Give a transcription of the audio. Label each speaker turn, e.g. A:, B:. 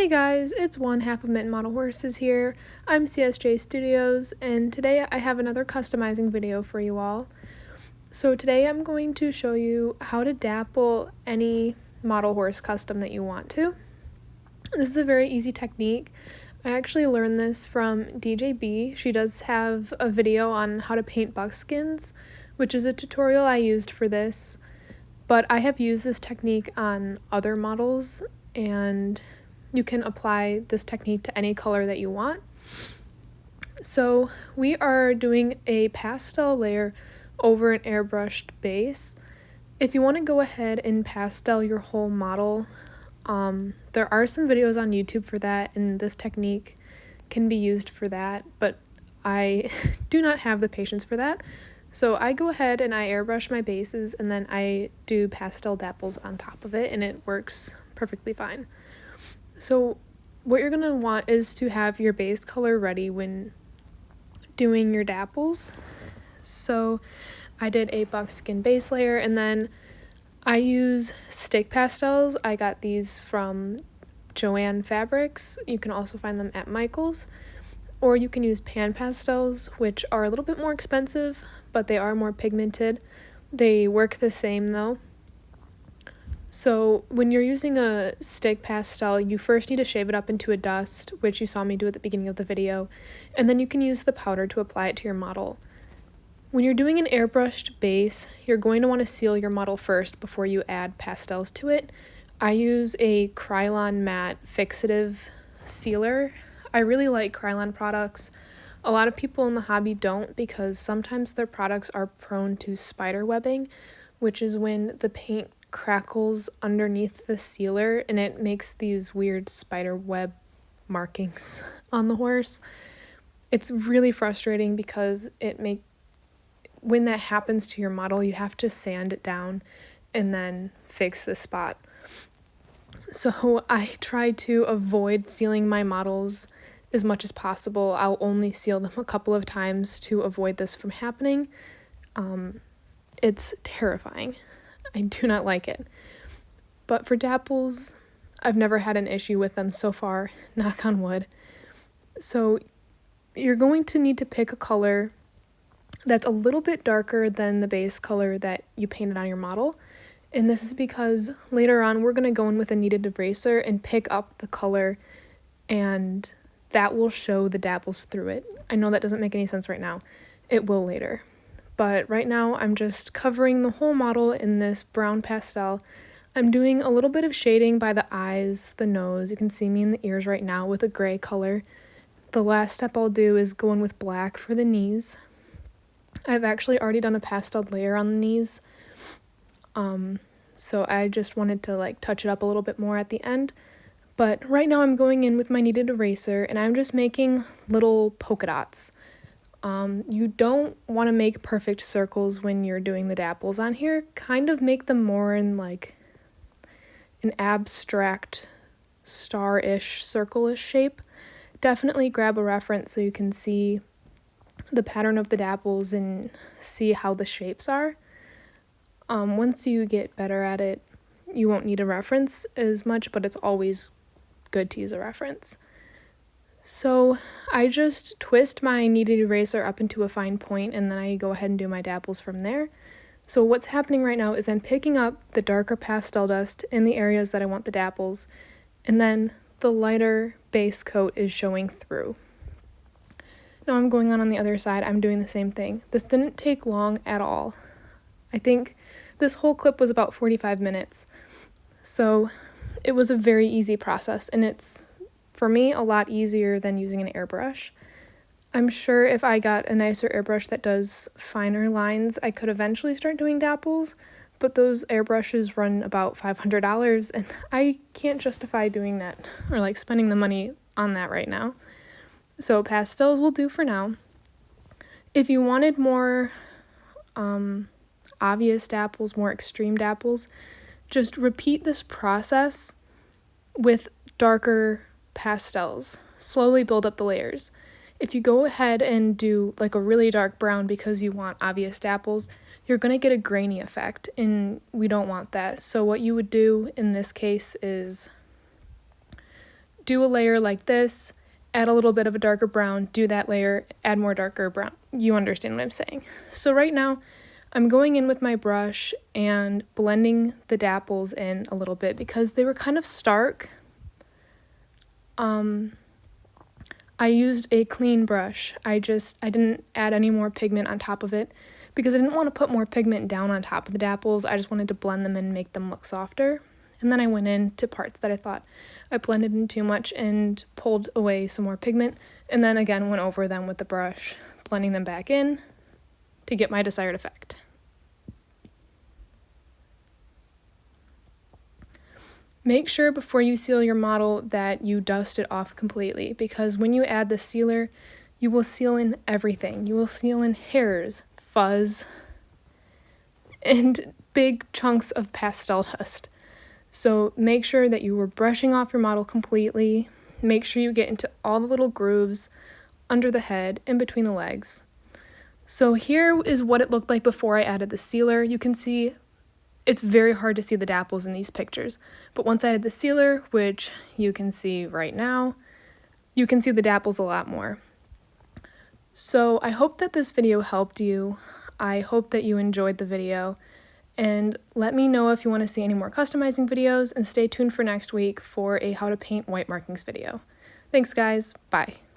A: Hey guys, it's one half of Mint Model Horses here. I'm CSJ Studios, and today I have another customizing video for you all. So today I'm going to show you how to dapple any model horse custom that you want to. This is a very easy technique. I actually learned this from DJB. She does have a video on how to paint buckskins, which is a tutorial I used for this, but I have used this technique on other models, and you can apply this technique to any color that you want. So we are doing a pastel layer over an airbrushed base. If you want to go ahead and pastel your whole model, there are some videos on YouTube for that, and this technique can be used for that, but I do not have the patience for that. So I go ahead and I airbrush my bases, and then I do pastel dapples on top of it, and it works perfectly fine. So what you're going to want is to have your base color ready when doing your dapples. So I did a buckskin base layer, and then I use stick pastels. I got these from Joann Fabrics. You can also find them at Michael's. Or you can use pan pastels, which are a little bit more expensive, but they are more pigmented. They work the same though. So when you're using a stick pastel, you first need to shave it up into a dust, which you saw me do at the beginning of the video, and then you can use the powder to apply it to your model. When you're doing an airbrushed base, you're going to want to seal your model first before you add pastels to it. I use a Krylon matte fixative sealer. I really like Krylon products. A lot of people in the hobby don't, because sometimes their products are prone to spider webbing, which is when the paint crackles underneath the sealer and it makes these weird spider web markings on the horse. It's really frustrating because when that happens to your model, you have to sand it down and then fix the spot. So I try to avoid sealing my models as much as possible. I'll only seal them a couple of times to avoid this from happening. It's terrifying. I do not like it. But for dapples, I've never had an issue with them so far, knock on wood. So you're going to need to pick a color that's a little bit darker than the base color that you painted on your model. And this is because later on we're going to go in with a kneaded eraser and pick up the color, and that will show the dapples through it. I know that doesn't make any sense right now. It will later. But right now I'm just covering the whole model in this brown pastel. I'm doing a little bit of shading by the eyes, the nose. You can see me in the ears right now with a gray color. The last step I'll do is go in with black for the knees. I've actually already done a pastel layer on the knees. So I just wanted to touch it up a little bit more at the end. But right now I'm going in with my kneaded eraser, and I'm just making little polka dots. You don't want to make perfect circles when you're doing the dapples on here. Kind of make them more in an abstract star-ish, circle-ish shape. Definitely grab a reference so you can see the pattern of the dapples and see how the shapes are. Once you get better at it, you won't need a reference as much, but it's always good to use a reference. So I just twist my kneaded eraser up into a fine point, and then I go ahead and do my dapples from there. So what's happening right now is I'm picking up the darker pastel dust in the areas that I want the dapples, and then the lighter base coat is showing through. Now I'm going on the other side. I'm doing the same thing. This didn't take long at all. I think this whole clip was about 45 minutes. So it was a very easy process, and it's, for me, a lot easier than using an airbrush. I'm sure if I got a nicer airbrush that does finer lines, I could eventually start doing dapples, but those airbrushes run about $500, and I can't justify doing that or spending the money on that right now. So pastels will do for now. If you wanted more obvious dapples, more extreme dapples, just repeat this process with darker pastels. Slowly build up the layers. If you go ahead and do a really dark brown because you want obvious dapples, you're going to get a grainy effect, and we don't want that. So what you would do in this case is do a layer like this, add a little bit of a darker brown, do that layer, add more darker brown. You understand what I'm saying. So right now, I'm going in with my brush and blending the dapples in a little bit because they were kind of stark. I used a clean brush. I didn't add any more pigment on top of it because I didn't want to put more pigment down on top of the dapples. I just wanted to blend them in and make them look softer. And then I went into parts that I thought I blended in too much and pulled away some more pigment, and then again went over them with the brush, blending them back in to get my desired effect. Make sure before you seal your model that you dust it off completely, because when you add the sealer, you will seal in everything. You will seal in hairs, fuzz, and big chunks of pastel dust. So make sure that you were brushing off your model completely. Make sure you get into all the little grooves under the head, in between the legs. So here is what it looked like before I added the sealer. You can see it's very hard to see the dapples in these pictures, but once I added the sealer, which you can see right now, you can see the dapples a lot more. So I hope that this video helped you. I hope that you enjoyed the video, and let me know if you want to see any more customizing videos, and stay tuned for next week for a how to paint white markings video. Thanks guys, bye.